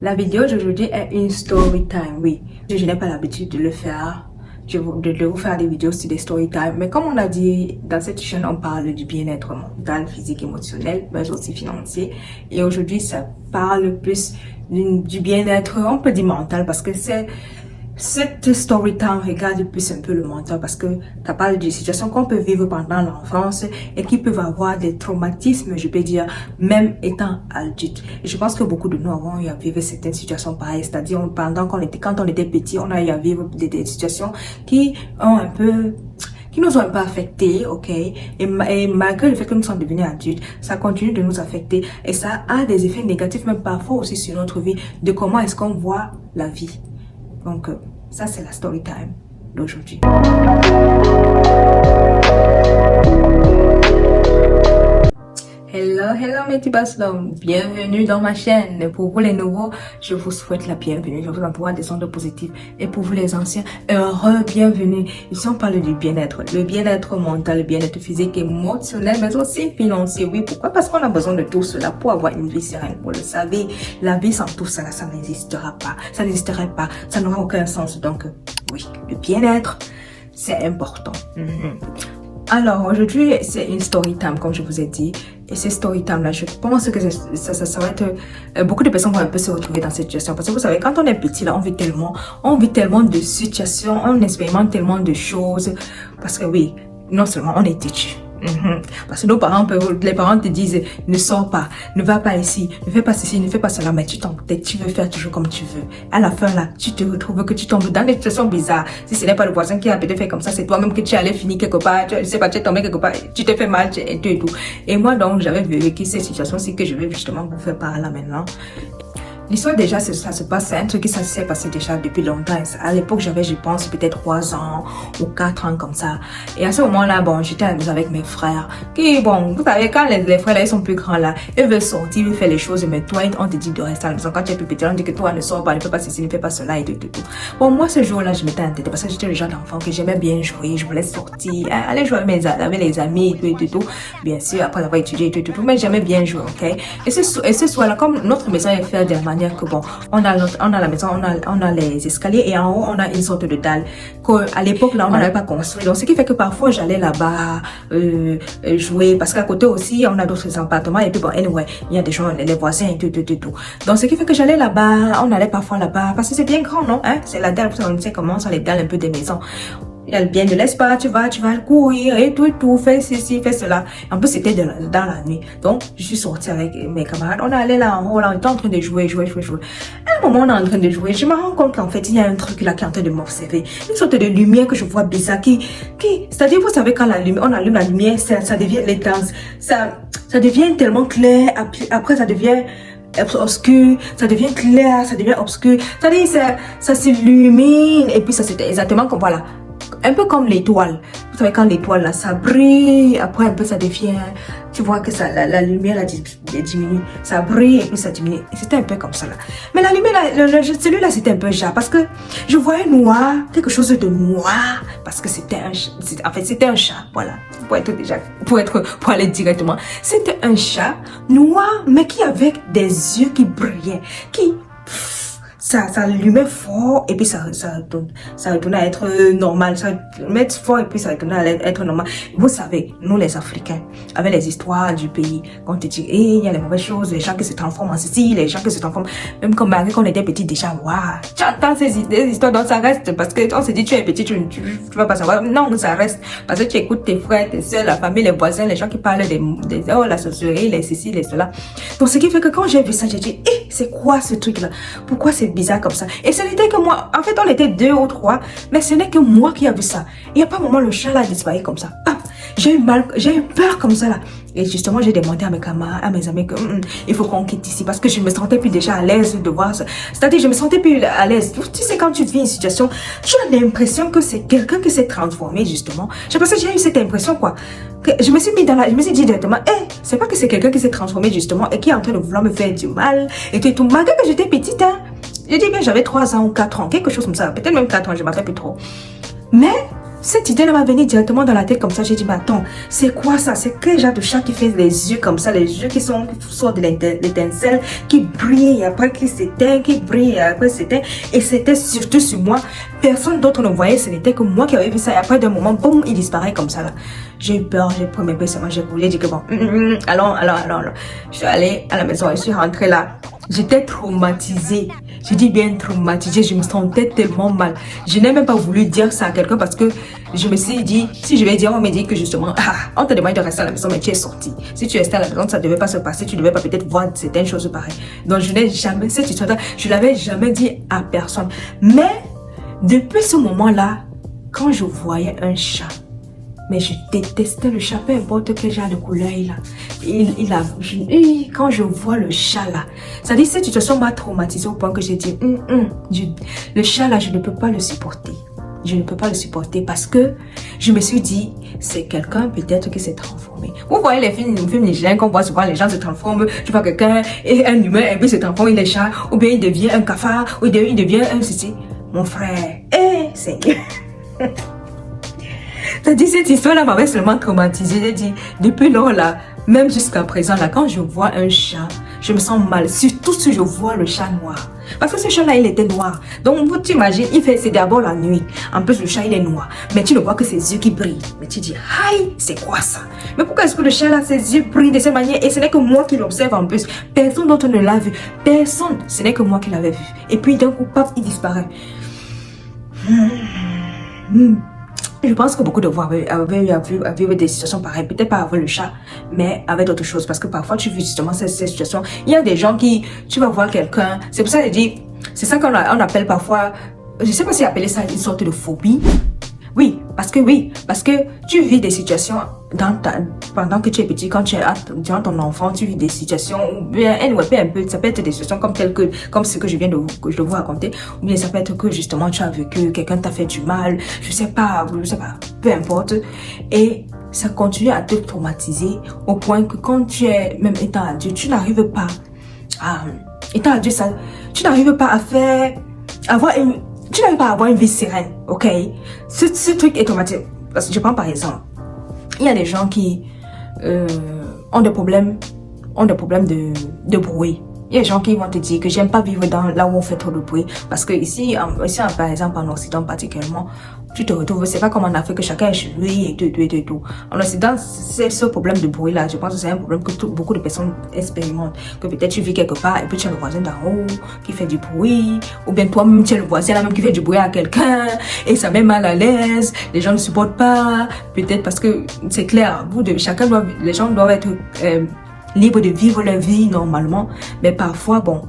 La vidéo d'aujourd'hui est une story time, oui. Je n'ai pas l'habitude de le faire, de vous faire des vidéos sur des story time. Mais comme on a dit, dans cette chaîne, on parle du bien-être mental, physique, émotionnel, mais aussi financier. Et aujourd'hui, ça parle plus du bien-être, on peut dire mental, parce que cette story time regarde plus un peu le mental parce que ça parle de situations qu'on peut vivre pendant l'enfance et qui peuvent avoir des traumatismes, je peux dire, même étant adulte. Et je pense que beaucoup de nous avons eu à vivre certaines situations pareilles, c'est-à-dire quand on était petit, on a eu à vivre des situations qui nous ont un peu affectés, ok, et malgré le fait que nous sommes devenus adultes, ça continue de nous affecter et ça a des effets négatifs, même parfois aussi sur notre vie, de comment est-ce qu'on voit la vie. Donc, ça, c'est la story time d'aujourd'hui. Hello mes petits basses-l'hommes, bienvenue dans ma chaîne. Pour vous les nouveaux, je vous souhaite la bienvenue, je vous envoie des ondes positives. Et pour vous les anciens, heureux bienvenue. Ici on parle du bien-être, le bien-être mental, le bien-être physique, émotionnel, mais aussi financier. Oui, pourquoi? Parce qu'on a besoin de tout cela pour avoir une vie sereine. Vous le savez, la vie sans tout cela, ça n'existera pas. Ça n'existerait pas, ça n'aura aucun sens. Donc, oui, le bien-être, c'est important. Alors, aujourd'hui, c'est une story time, comme je vous ai dit. Et ces story time là, je pense que ça va être... beaucoup de personnes vont un peu se retrouver dans cette situation. Parce que vous savez, quand on est petit, là, on vit tellement de situations, on expérimente tellement de choses. Parce que oui, non seulement on est têtu. Parce que les parents te disent, ne sors pas, ne va pas ici, ne fais pas ceci, ne fais pas cela, mais tu t'entêtes, tu veux faire toujours comme tu veux. À la fin là, tu te retrouves que tu tombes dans des situations bizarres. Si ce n'est pas le voisin qui a peut-être fait comme ça, c'est toi-même que tu allais finir quelque part, tu sais pas, tu es tombé quelque part, tu te fais mal, et tout. Et moi donc, j'avais vécu cette situation, c'est que je vais justement vous faire par là maintenant. L'histoire déjà, ça se passe, c'est un truc qui s'est passé déjà depuis longtemps. À l'époque, j'avais, je pense, peut-être 3 ans ou 4 ans comme ça. Et à ce moment-là, bon, j'étais à la maison avec mes frères. Qui, bon, vous savez, quand les frères là, ils sont plus grands là, ils veulent sortir, ils veulent faire les choses, mais toi, on te dit de rester à la maison. Quand tu es plus petit, on dit que toi, ne sors pas, ne fais pas ceci, ne fais pas cela et tout. Bon, moi, ce jour-là, je m'étais entêtée parce que j'étais le genre d'enfant que j'aimais bien jouer, je voulais sortir, aller jouer avec les amis et tout. Bien sûr, après avoir étudié et tout, mais j'aimais bien jouer, ok? Et ce soir-là, comme notre maison est faite de la manière que bon, on a la maison, on a les escaliers et en haut on a une sorte de dalle qu'à l'époque là on n'avait pas construit. Donc ce qui fait que parfois j'allais là-bas jouer parce qu'à côté aussi on a d'autres appartements et puis bon anyway il y a des gens, les voisins et tout. Donc ce qui fait que j'allais là-bas, on allait parfois là-bas parce que c'est bien grand, non? Hein? C'est la dalle, on sait comment sont les dalles un peu des maisons. Il y a bien de l'espace, tu vas courir et tout, fais ceci, fais cela. En plus, c'était dans la nuit. Donc, je suis sortie avec mes camarades. On est allé là en haut, là, on était en train de jouer. À un moment, on est en train de jouer. Je me rends compte qu'en fait, il y a un truc là qui est en train de m'observer. Une sorte de lumière que je vois bizarre c'est-à-dire, vous savez, quand on allume la lumière, ça devient l'étance. Ça devient tellement clair. Après, ça devient obscur, ça devient clair, ça devient obscur. C'est-à-dire, ça s'illumine. Et puis, ça, c'était exactement comme, voilà. Un peu comme l'étoile. Vous savez, quand l'étoile, là, ça brille, après un peu, ça devient... Tu vois que ça, la lumière, là, diminue. Ça brille et puis ça diminue. C'était un peu comme ça, là. Mais la lumière, là, celui-là, c'était un peu jaune. Parce que je voyais noir, quelque chose de noir. Parce que c'était un chat, voilà. Pour aller directement. C'était un chat noir, mais qui avait des yeux qui brillaient. Ça allumait fort et puis ça retournait à être normal, ça mettait fort et puis ça retournait à être normal. Vous savez, nous les Africains, avec les histoires du pays, quand on te dit, il y a les mauvaises choses, les gens qui se transforment en ceci, les gens qui se transforment, même comme malgré qu'on était petit déjà, waouh, tu entends ces histoires, donc ça reste, parce que on se dit, tu es petit, tu vas pas savoir, non, ça reste, parce que tu écoutes tes frères, tes soeurs, la famille, les voisins, les gens qui parlent oh, la sorcellerie, les ceci, les cela. Donc ce qui fait que quand j'ai vu ça, j'ai dit, c'est quoi ce truc-là? Pourquoi c'est bizarre comme ça? Et ce n'était que moi. En fait, on était 2 ou 3, mais ce n'est que moi qui a vu ça. Et à pas un moment, le chat là a disparu comme ça. J'ai eu peur comme ça là. Et justement, j'ai demandé à mes camarades, à mes amis que il faut qu'on quitte ici parce que je me sentais plus déjà à l'aise de voir ça. C'est-à-dire, je me sentais plus à l'aise. Tu sais, quand tu vis une situation, tu as l'impression que c'est quelqu'un qui s'est transformé justement. Je pense que j'ai eu cette impression quoi. Que je me suis dit directement, c'est pas que c'est quelqu'un qui s'est transformé justement et qui est en train de vouloir me faire du mal et tout. Malgré que j'étais petite, j'ai dit bien j'avais 3 ans ou 4 ans, quelque chose comme ça, peut-être même 4 ans, je ne me rappelle plus trop. Mais cette idée-là m'a venu directement dans la tête comme ça. J'ai dit, mais attends, c'est quoi ça? C'est quel genre de chat qui fait les yeux comme ça, les yeux qui sortent de l'étincelle, qui brillent après qui s'éteint, qui brillent après s'éteint. Et c'était surtout sur moi. Personne d'autre ne voyait, ce n'était que moi qui avais vu ça. Et après d'un moment, boum, il disparaît comme ça là. J'ai eu peur, j'ai pris mes baissements, j'ai voulu dire que bon, allons. Je suis allée à la maison, je suis rentrée là. J'étais traumatisée. Je dis bien traumatisée, je me sentais tellement mal. Je n'ai même pas voulu dire ça à quelqu'un parce que je me suis dit, si je vais dire, on me dit que justement, on te demande de rester à la maison, mais tu es sorti. Si tu restais à la maison, ça ne devait pas se passer, tu ne devais pas peut-être voir certaines choses pareilles. Donc je n'ai jamais, cette histoire-là, je ne l'avais jamais dit à personne. Mais, depuis ce moment-là, quand je voyais un chat, mais je détestais le chat, peu importe quel genre de couleur il a. Quand je vois le chat là, ça dit cette situation m'a traumatisée au point que j'ai dit, le chat là, je ne peux pas le supporter. Je ne peux pas le supporter parce que je me suis dit, c'est quelqu'un peut-être qui s'est transformé. Vous voyez les films nigériens qu'on voit souvent, les gens se transforment. Tu vois quelqu'un et un humain, et puis se transforme, il est chat, ou bien il devient un cafard, ou bien il devient un ceci. Mon frère, Seigneur. T'as dit, cette histoire-là m'avait seulement traumatisée. J'ai dit, depuis lors là, même jusqu'à présent là, quand je vois un chat, je me sens mal. Surtout si je vois le chat noir. Parce que ce chat-là, il était noir. Donc, vous t'imagines, c'est d'abord la nuit. En plus, le chat, il est noir. Mais tu ne vois que ses yeux qui brillent. Mais tu dis, aïe, c'est quoi ça? Mais pourquoi est-ce que le chat là, ses yeux brillent de cette manière? Et ce n'est que moi qui l'observe en plus. Personne d'autre ne l'a vu. Personne. Ce n'est que moi qui l'avais vu. Et puis, d'un coup, paf, il disparaît. Je pense que beaucoup de vous avaient eu à vivre des situations pareilles, peut-être pas avec le chat, mais avec d'autres choses, parce que parfois tu vis justement ces situations. Il y a des gens qui, tu vas voir quelqu'un, c'est pour ça que je dis, c'est ça qu'on appelle parfois, je sais pas si appeler ça une sorte de phobie. Oui, parce que tu vis des situations pendant que tu es petit, quand tu es durant ton enfant, tu vis des situations, ou bien, ça peut être des situations comme ce que je viens de vous raconter, ou bien ça peut être que justement tu as vécu, quelqu'un t'a fait du mal, je sais pas, peu importe, et ça continue à te traumatiser au point que quand tu es, même étant adulte, tu n'arrives pas à avoir une vie sereine, ok? Ce truc est traumatisant. Parce que je prends par exemple, il y a des gens qui ont des problèmes de bruit. Il y a des gens qui vont te dire que j'aime pas vivre là où on fait trop de bruit. Parce que ici par exemple, en Occident particulièrement, tu te retrouves, c'est pas comme en Afrique que chacun est chez lui et tout. En Occident, c'est ce problème de bruit là. Je pense que c'est un problème que beaucoup de personnes expérimentent. Que peut-être tu vis quelque part et puis tu as le voisin d'en haut qui fait du bruit. Ou bien toi-même, tu as le voisin là même qui fait du bruit à quelqu'un. Et ça met mal à l'aise. Les gens ne supportent pas. Peut-être parce que c'est clair, les gens doivent être libres de vivre leur vie normalement. Mais parfois, bon,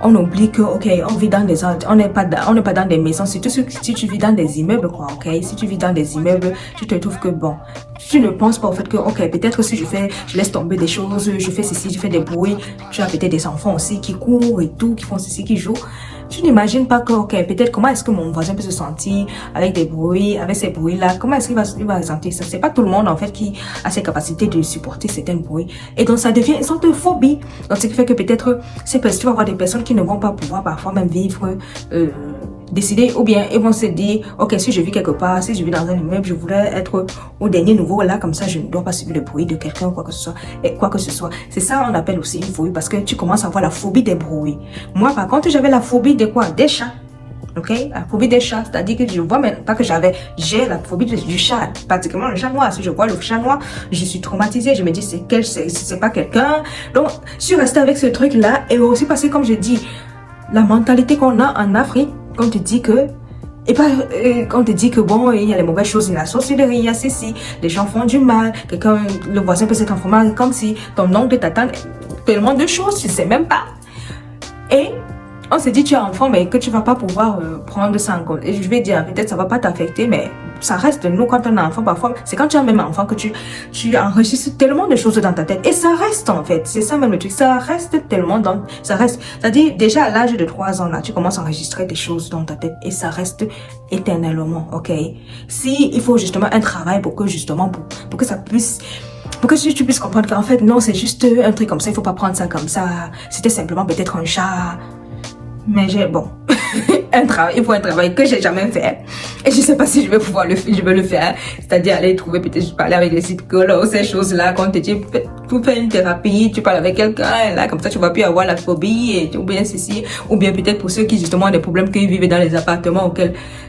on oublie que, ok, on vit dans on n'est pas dans des maisons, surtout si tu vis dans des immeubles, quoi, ok? Si tu vis dans des immeubles, tu te trouves que, bon, tu ne penses pas au fait que, ok, peut-être si je laisse tomber des choses, je fais ceci, je fais des bruits, tu as peut-être des enfants aussi qui courent et tout, qui font ceci, qui jouent. Tu n'imagines pas que, ok, peut-être comment est-ce que mon voisin peut se sentir avec des bruits, avec ces bruits-là, comment est-ce qu'il va ressentir ça? C'est pas tout le monde, en fait, qui a cette capacité de supporter certains bruits. Et donc, ça devient une sorte de phobie. Donc, ce qui fait que peut-être, tu vas avoir des personnes qui ne vont pas pouvoir parfois même vivre, décider, ou bien ils vont se dire, ok, si je vis quelque part, si je vis dans un immeuble, je voudrais être au dernier niveau là, comme ça je ne dois pas subir le bruit de quelqu'un ou quoi que ce soit. C'est ça on appelle aussi une phobie, parce que tu commences à avoir la phobie des bruits. Moi par contre j'avais la phobie de quoi? Des chats. Ok, la phobie des chats, c'est-à-dire que je vois même pas que j'ai la phobie du chat, pratiquement le chat noir. Si je vois le chat noir, je suis traumatisée, je me dis c'est pas quelqu'un. Donc je suis restée avec ce truc là, et aussi parce que comme je dis, la mentalité qu'on a en Afrique, quand te dit que quand te dit que bon, il y a les mauvaises choses, il y a la sorcellerie, il y a ceci, les gens font du mal, le voisin peut se transformer comme si ton oncle t'attend, tellement de choses, tu sais même pas. Et on se dit tu es enfant mais que tu vas pas pouvoir prendre ça en compte. Et je vais dire peut-être ça va pas t'affecter, mais ça reste, nous quand on est enfant parfois, c'est quand tu es un même enfant que tu enregistres tellement de choses dans ta tête. Et ça reste en fait, c'est ça même le truc, ça reste tellement c'est-à-dire déjà à l'âge de 3 ans là, tu commences à enregistrer des choses dans ta tête et ça reste éternellement, ok? Si il faut justement un travail pour que ça puisse, pour que tu puisses comprendre qu'en fait non, c'est juste un truc comme ça, il faut pas prendre ça comme ça, c'était simplement peut-être un chat. Mais bon, un travail, il faut un travail que j'ai jamais fait. Et je sais pas si je vais pouvoir je vais le faire. C'est-à-dire aller trouver, peut-être parler avec des psychologues, ces choses-là, quand tu dis, tu fais une thérapie, tu parles avec quelqu'un, là, comme ça, tu vas plus avoir la phobie, ou bien ceci, ou bien peut-être pour ceux qui, justement, ont des problèmes qu'ils vivent dans les appartements,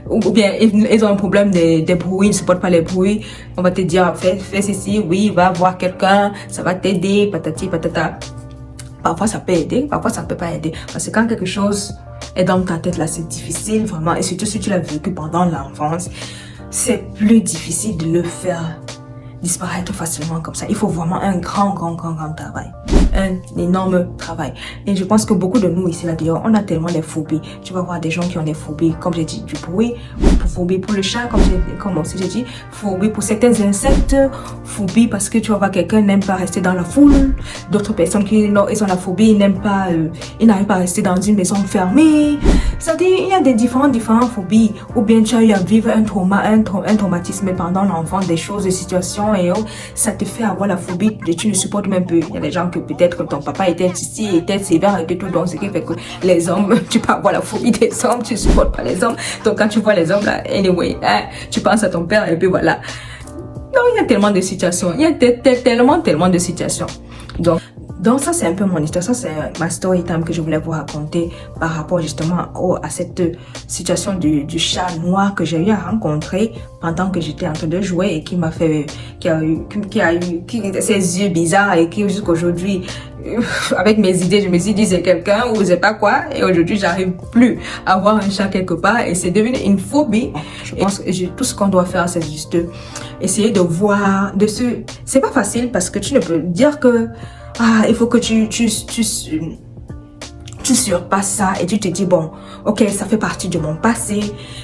ou bien ils ont un problème des bruits, ils ne supportent pas les bruits. On va te dire, fais ceci, oui, va voir quelqu'un, ça va t'aider, patati, patata. Parfois, ça peut aider, parfois, ça peut pas aider. Parce que quand quelque chose est dans ta tête, là, c'est difficile, vraiment. Et surtout si tu l'as vécu pendant l'enfance, c'est plus difficile de le faire disparaître facilement comme ça. Il faut vraiment un grand travail. Un énorme travail. Et je pense que beaucoup de nous ici, là, d'ailleurs, on a tellement des phobies. Tu vas voir des gens qui ont des phobies, comme j'ai dit, du bruit, phobie pour le chat, comme aussi j'ai dit, phobie pour certains insectes, phobie parce que tu vas voir quelqu'un n'aime pas rester dans la foule, d'autres personnes qui ils ont la phobie, ils n'aiment pas, ils n'arrivent pas à rester dans une maison fermée. C'est-à-dire, il y a des différentes phobies, ou bien tu as eu à vivre un traumatisme pendant l'enfance, des choses, des situations, et ça te fait avoir la phobie, et tu ne supportes même plus. Il y a des gens que peut-être ton papa était ici, était sévère et tout, donc ce qui fait que les hommes, tu peux avoir la phobie des hommes, tu supportes pas les hommes. Donc quand tu vois les hommes là, anyway, hein, tu penses à ton père et puis voilà. Donc il y a tellement de situations, il y a tellement de situations. Donc ça c'est un peu mon histoire, ça c'est ma story time que je voulais vous raconter par rapport justement à cette situation du chat noir que j'ai eu à rencontrer pendant que j'étais en train de jouer et qui m'a fait, qui a eu ses yeux bizarres et qui jusqu'aujourd'hui, avec mes idées, je me suis dit c'est quelqu'un ou je sais pas quoi, et aujourd'hui j'arrive plus à voir un chat quelque part et c'est devenu une phobie. Je pense que tout ce qu'on doit faire c'est juste essayer de voir, c'est pas facile parce que tu ne peux dire que il faut que tu surpasses ça et tu te dis bon, ok, ça fait partie de mon passé,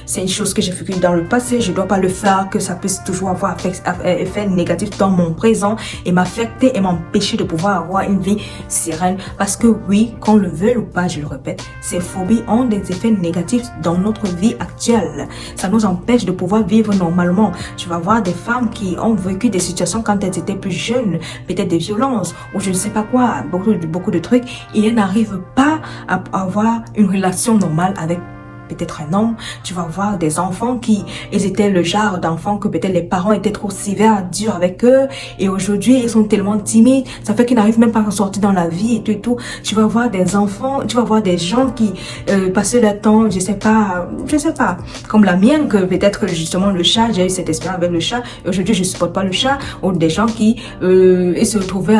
c'est une chose que j'ai vécue dans le passé, je dois pas le faire, que ça puisse toujours avoir effet négatif dans mon présent et m'affecter et m'empêcher de pouvoir avoir une vie sereine. Parce que oui, qu'on le veuille ou pas, je le répète, ces phobies ont des effets négatifs dans notre vie actuelle. Ça nous empêche de pouvoir vivre normalement. Tu vas voir des femmes qui ont vécu des situations quand elles étaient plus jeunes, peut-être des violences ou je ne sais pas quoi, beaucoup de trucs, et elles n'arrivent pas à avoir une relation normale avec peut-être un homme. Tu vas voir des enfants ils étaient le genre d'enfants que peut-être les parents étaient trop sévères, durs avec eux, et aujourd'hui ils sont tellement timides, ça fait qu'ils n'arrivent même pas à sortir dans la vie et tout. Tu vas voir des enfants, tu vas voir des gens qui passaient leur temps, je sais pas, comme la mienne, que peut-être justement le chat, j'ai eu cette expérience avec le chat, et aujourd'hui je supporte pas le chat, ou des gens qui ils se retrouvaient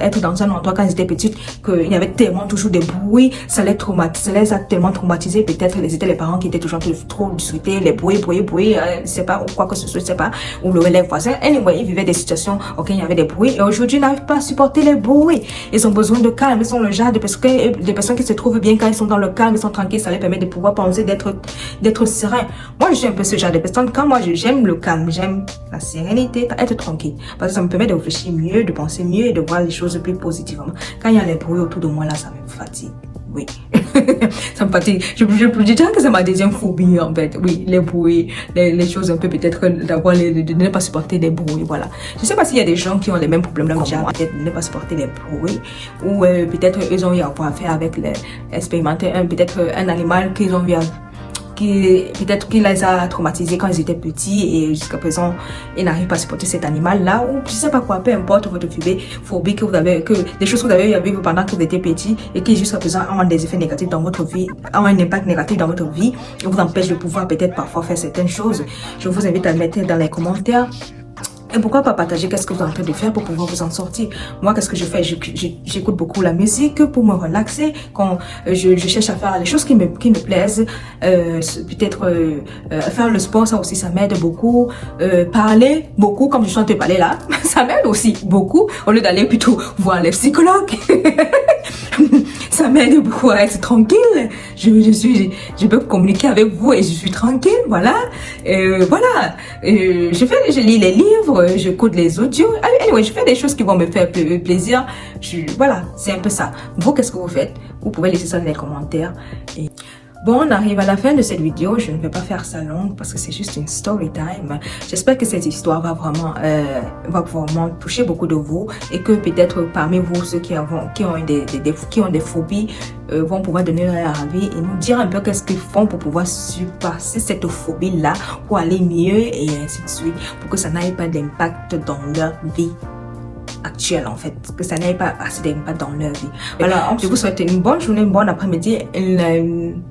être dans un endroit quand ils étaient petits, qu'il y avait tellement toujours des bruits, ça les a tellement traumatisés, peut-être c'était les parents qui étaient toujours trop discutés, les bruits, je sais pas, ou quoi que ce soit, je sais pas, ou les voisins. Anyway, ils vivaient des situations, ok, il y avait des bruits, et aujourd'hui, ils n'arrivent pas à supporter les bruits. Ils ont besoin de calme, ils sont le genre de personnes qui se trouvent bien quand ils sont dans le calme, ils sont tranquilles, ça les permet de pouvoir penser, d'être serein. Moi, je suis un peu ce genre de personne. Quand moi, j'aime le calme, j'aime la sérénité, être tranquille. Parce que ça me permet de réfléchir mieux, de penser mieux et de voir les choses plus positivement. Quand il y a les bruits autour de moi, là, ça me fatigue. Oui, ça me fatigue. Je dirais que c'est ma deuxième phobie en fait. Oui, les bruits, les choses un peu peut-être de ne pas supporter les bruits, voilà. Je sais pas s'il y a des gens qui ont les mêmes problèmes là, peut-être de ne pas supporter les bruits, ou peut-être ils ont eu à faire avec expérimenter peut-être un animal qu'ils ont vu peut-être qu'il les a traumatisés quand ils étaient petits et jusqu'à présent ils n'arrivent pas à supporter cet animal là, ou je sais pas quoi, peu importe votre phobie que des choses que vous avez vécues pendant que vous étiez petit et qui jusqu'à présent ont des effets négatifs dans votre vie, ont un impact négatif dans votre vie et vous empêche de pouvoir peut-être parfois faire certaines choses. Je vous invite à le mettre dans les commentaires. Et pourquoi pas partager qu'est-ce que vous êtes en train de faire pour pouvoir vous en sortir. Moi, qu'est-ce que je fais? J'écoute beaucoup la musique pour me relaxer. Quand je cherche à faire les choses qui me plaisent, peut-être faire le sport, ça aussi, ça m'aide beaucoup. Parler beaucoup, comme je suis en train de parler là, ça m'aide aussi beaucoup, au lieu d'aller plutôt voir les psychologues. Ça m'aide beaucoup à être tranquille. Je peux communiquer avec vous et je suis tranquille, voilà. Voilà. Je lis les livres, j'écoute les audios. Anyway, je fais des choses qui vont me faire plaisir. Voilà, c'est un peu ça. Vous, qu'est-ce que vous faites? Vous pouvez laisser ça dans les commentaires. Et Bon, on arrive à la fin de cette vidéo. Je ne vais pas faire ça longue parce que c'est juste une story time. J'espère que cette histoire va vraiment toucher beaucoup de vous et que peut-être parmi vous, ceux qui ont des phobies, vont pouvoir donner leur avis et nous dire un peu qu'est-ce qu'ils font pour pouvoir surpasser cette phobie-là, pour aller mieux et ainsi de suite, pour que ça n'aille pas d'impact dans leur vie actuelle, en fait, que ça n'ait pas assez d'impact dans leur vie. Alors, je vous souhaite une bonne journée, une bonne après-midi.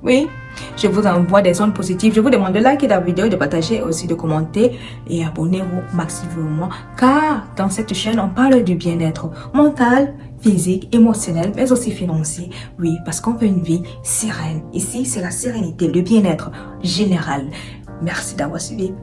Oui, je vous envoie des ondes positives. Je vous demande de liker la vidéo, de partager, aussi de commenter et abonnez-vous maximum, car dans cette chaîne, on parle du bien-être mental, physique, émotionnel, mais aussi financier. Oui, parce qu'on veut une vie sereine. Ici, c'est la sérénité, le bien-être général. Merci d'avoir suivi.